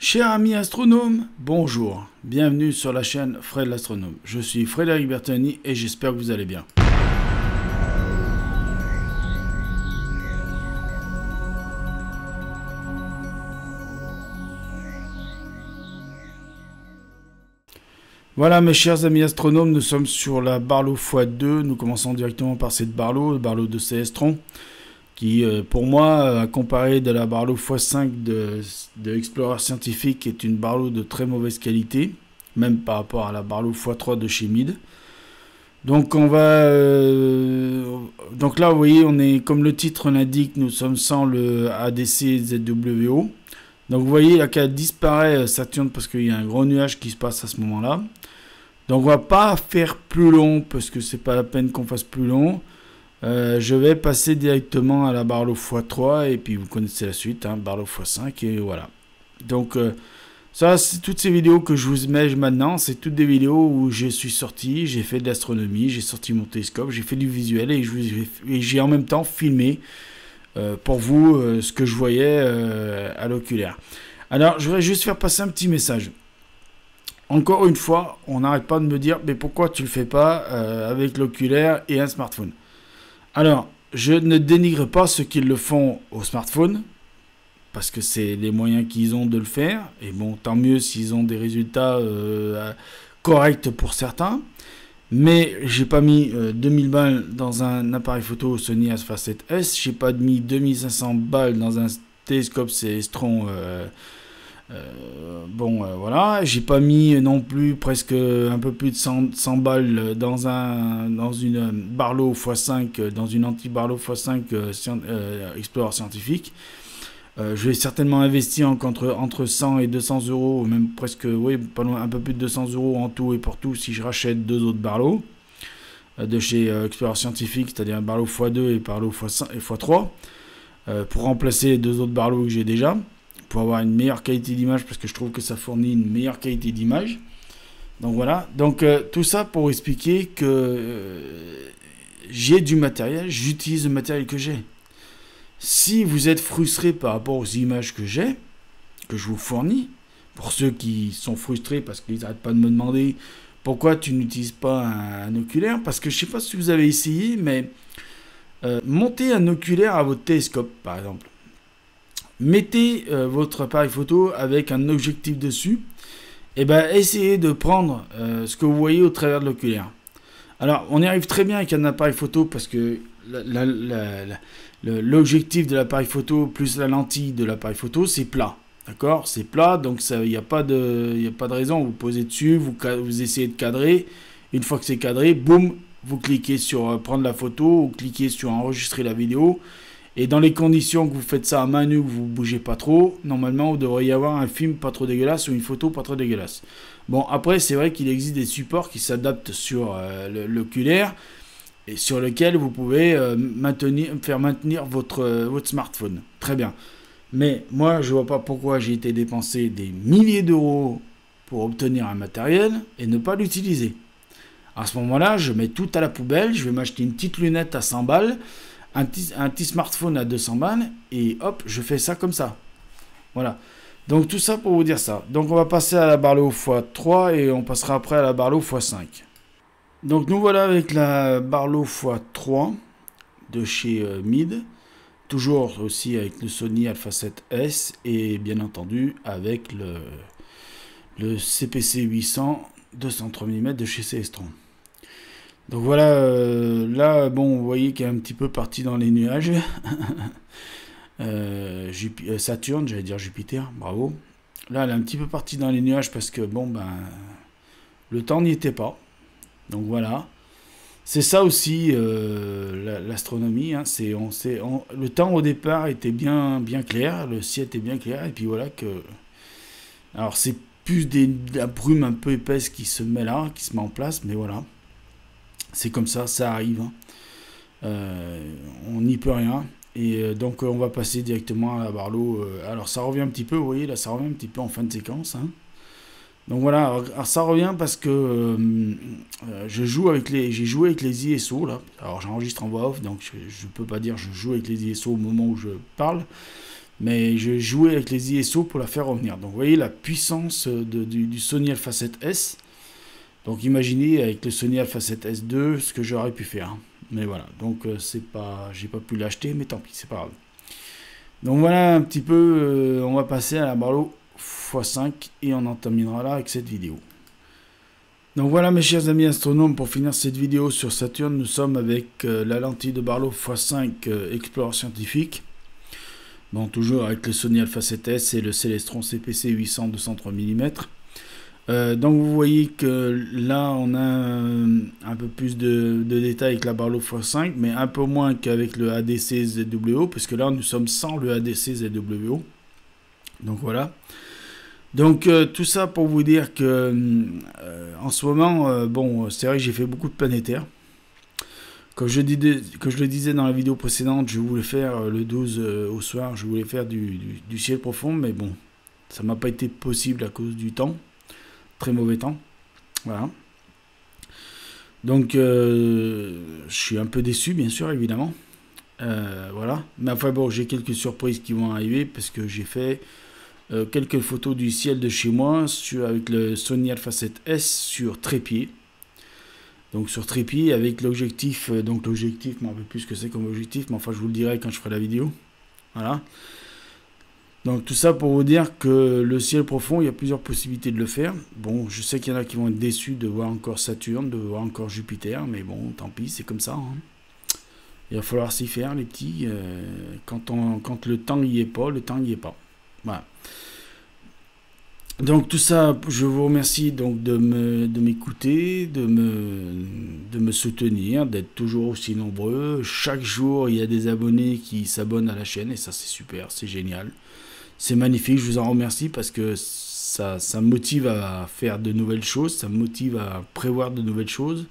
Cher ami astronome, bonjour, bienvenue sur la chaîne Fred l'astronome. Je suis Frédéric Bertoni et j'espère que vous allez bien. Voilà mes chers amis astronomes, nous sommes sur la Barlow x2, nous commençons directement par cette Barlow, le Barlow de Célestron, qui pour moi, à comparer de la Barlow x5 de Explorer Scientific, est une Barlow de très mauvaise qualité, même par rapport à la Barlow x3 de chez Meade. Donc on va, donc là vous voyez, on est comme le titre l'indique, nous sommes sans le ADC ZWO. Donc vous voyez là qu'elle disparaît Saturne parce qu'il y a un gros nuage qui se passe à ce moment-là. Donc on va pas faire plus long parce que c'est pas la peine qu'on fasse plus long. Je vais passer directement à la Barlow x3 et puis vous connaissez la suite, hein, Barlow x5 et voilà. Donc ça, c'est toutes ces vidéos que je vous mets maintenant, c'est toutes des vidéos où je suis sorti, j'ai fait de l'astronomie, j'ai sorti mon télescope, j'ai fait du visuel et j'ai en même temps filmé pour vous ce que je voyais à l'oculaire. Alors je voudrais juste faire passer un petit message. Encore une fois, on n'arrête pas de me dire mais pourquoi tu le fais pas avec l'oculaire et un smartphone. Alors, je ne dénigre pas ceux qui le font au smartphone, parce que c'est les moyens qu'ils ont de le faire, et bon, tant mieux s'ils ont des résultats corrects pour certains, mais j'ai pas mis 2000 balles dans un appareil photo Sony Alpha 7S, j'ai pas mis 2500 balles dans un télescope Célestron voilà, j'ai pas mis non plus presque un peu plus de 100 balles dans une Barlow x5, dans une anti-Barlow x5 Explorer Scientific. Je vais certainement investir entre 100 et 200 euros, même presque, oui, pas loin, un peu plus de 200 euros en tout et pour tout si je rachète deux autres Barlow de chez Explorer Scientific, c'est-à-dire Barlow x2 et Barlow x3, pour remplacer les deux autres Barlow que j'ai déjà, pour avoir une meilleure qualité d'image, parce que je trouve que ça fournit une meilleure qualité d'image. Donc voilà, donc tout ça pour expliquer que j'ai du matériel, j'utilise le matériel que j'ai. Si vous êtes frustré par rapport aux images que j'ai, que je vous fournis, pour ceux qui sont frustrés parce qu'ils n'arrêtent pas de me demander pourquoi tu n'utilises pas un oculaire, parce que je ne sais pas si vous avez essayé, mais montez un oculaire à votre télescope par exemple. Mettez votre appareil photo avec un objectif dessus, et ben essayez de prendre ce que vous voyez au travers de l'oculaire. Alors on y arrive très bien avec un appareil photo parce que l'objectif de l'appareil photo plus la lentille de l'appareil photo c'est plat, d'accord, c'est plat, donc il n'y a pas de raison, vous posez dessus, vous essayez de cadrer, une fois que c'est cadré, boum, vous cliquez sur prendre la photo ou cliquez sur enregistrer la vidéo. Et dans les conditions que vous faites ça à main nue, que vous ne bougez pas trop, normalement, vous devriez y avoir un film pas trop dégueulasse ou une photo pas trop dégueulasse. Bon, après, c'est vrai qu'il existe des supports qui s'adaptent sur l'oculaire et sur lesquels vous pouvez faire maintenir votre smartphone. Très bien. Mais moi, je ne vois pas pourquoi j'ai été dépenser des milliers d'euros pour obtenir un matériel et ne pas l'utiliser. À ce moment-là, je mets tout à la poubelle, je vais m'acheter une petite lunette à 100 balles, un petit smartphone à 200 balles et hop, je fais ça comme ça. Voilà. Donc tout ça pour vous dire ça. Donc on va passer à la Barlow x3 et on passera après à la Barlow x5. Donc nous voilà avec la Barlow x3 de chez Meade. Toujours aussi avec le Sony Alpha 7S et bien entendu avec le CPC 800 203 mm de chez Célestron. Donc voilà, là, bon, vous voyez qu'elle est un petit peu partie dans les nuages. Saturne, j'allais dire Jupiter, bravo. Là, elle est un petit peu partie dans les nuages parce que, bon, ben, le temps n'y était pas. Donc voilà. C'est ça aussi, l'astronomie. Hein, le temps au départ était bien clair, le ciel était bien clair, et puis voilà que... Alors, c'est plus de la brume un peu épaisse qui se met là, qui se met en place, mais voilà. C'est comme ça, ça arrive. Hein. On n'y peut rien. Et donc on va passer directement à la Barlow. Alors ça revient un petit peu, vous voyez, là ça revient un petit peu en fin de séquence. Hein. Donc voilà, alors ça revient parce que j'ai joué avec les ISO là. Alors j'enregistre en voix off, donc je ne peux pas dire je joue avec les ISO au moment où je parle. mais je jouais avec les ISO pour la faire revenir. Donc vous voyez la puissance du Sony Alpha 7S. Donc imaginez avec le Sony Alpha 7S II ce que j'aurais pu faire. Mais voilà, donc c'est pas, j'ai pas pu l'acheter, mais tant pis, c'est pas grave. Donc voilà un petit peu, on va passer à la Barlow x5 et on en terminera là avec cette vidéo. Donc voilà mes chers amis astronomes, pour finir cette vidéo sur Saturne, nous sommes avec la lentille de Barlow x5 Explorer scientifique. Bon, toujours avec le Sony Alpha 7S et le Celestron CPC 800 203 mm. Donc vous voyez que là on a un peu plus de détails avec la Barlow x5, mais un peu moins qu'avec le ADC ZWO, puisque là nous sommes sans le ADC ZWO. Donc voilà. Donc tout ça pour vous dire que en ce moment, bon, c'est vrai que j'ai fait beaucoup de planétaires. Comme je le disais dans la vidéo précédente, je voulais faire le 12 au soir, je voulais faire du ciel profond, mais bon, ça m'a pas été possible à cause du temps. Très mauvais temps. Voilà. Donc, je suis un peu déçu, bien sûr, évidemment. Voilà. Mais enfin, bon, j'ai quelques surprises qui vont arriver parce que j'ai fait quelques photos du ciel de chez moi avec le Sony Alpha 7S sur trépied. Donc, sur trépied avec l'objectif. Donc, l'objectif, je ne me rappelle plus ce que c'est comme objectif, mais enfin, je vous le dirai quand je ferai la vidéo. Voilà. Donc tout ça pour vous dire que le ciel profond, il y a plusieurs possibilités de le faire. Bon, je sais qu'il y en a qui vont être déçus de voir encore Saturne, de voir encore Jupiter, mais bon, tant pis, c'est comme ça. Hein. Il va falloir s'y faire, les petits. Quand le temps n'y est pas, le temps n'y est pas. Voilà. Donc tout ça, je vous remercie donc de m'écouter, de me soutenir, d'être toujours aussi nombreux. Chaque jour, il y a des abonnés qui s'abonnent à la chaîne et ça c'est super, c'est génial. C'est magnifique, je vous en remercie parce que ça me motive à faire de nouvelles choses, ça me motive à prévoir de nouvelles choses,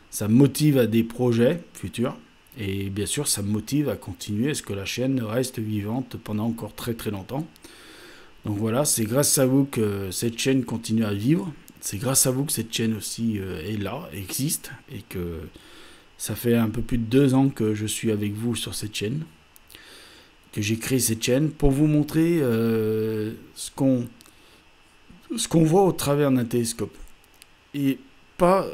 ça me motive à des projets futurs et bien sûr ça me motive à continuer à ce que la chaîne reste vivante pendant encore très très longtemps. Donc voilà, c'est grâce à vous que cette chaîne continue à vivre, c'est grâce à vous que cette chaîne aussi est là, existe et que ça fait un peu plus de 2 ans que je suis avec vous sur cette chaîne. Que j'ai créé cette chaîne pour vous montrer ce qu'on voit au travers d'un télescope et pas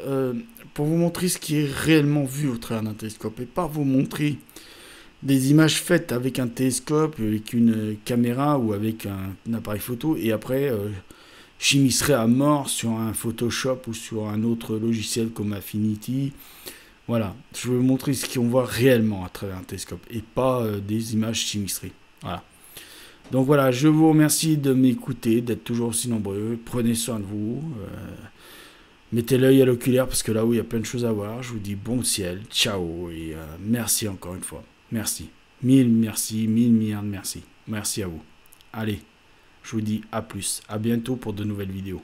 pour vous montrer ce qui est réellement vu au travers d'un télescope et pas vous montrer des images faites avec un télescope, avec une caméra ou avec un appareil photo et après chimiserai à mort sur un Photoshop ou sur un autre logiciel comme Affinity. Voilà, je veux vous montrer ce qu'on voit réellement à travers un télescope et pas des images chimistrées. Voilà. Donc voilà, je vous remercie de m'écouter, d'être toujours aussi nombreux. Prenez soin de vous. Mettez l'œil à l'oculaire parce que là où il y a plein de choses à voir, je vous dis bon ciel, ciao et merci encore une fois. Merci. Mille merci, mille milliards de merci. Merci à vous. Allez, je vous dis à plus. À bientôt pour de nouvelles vidéos.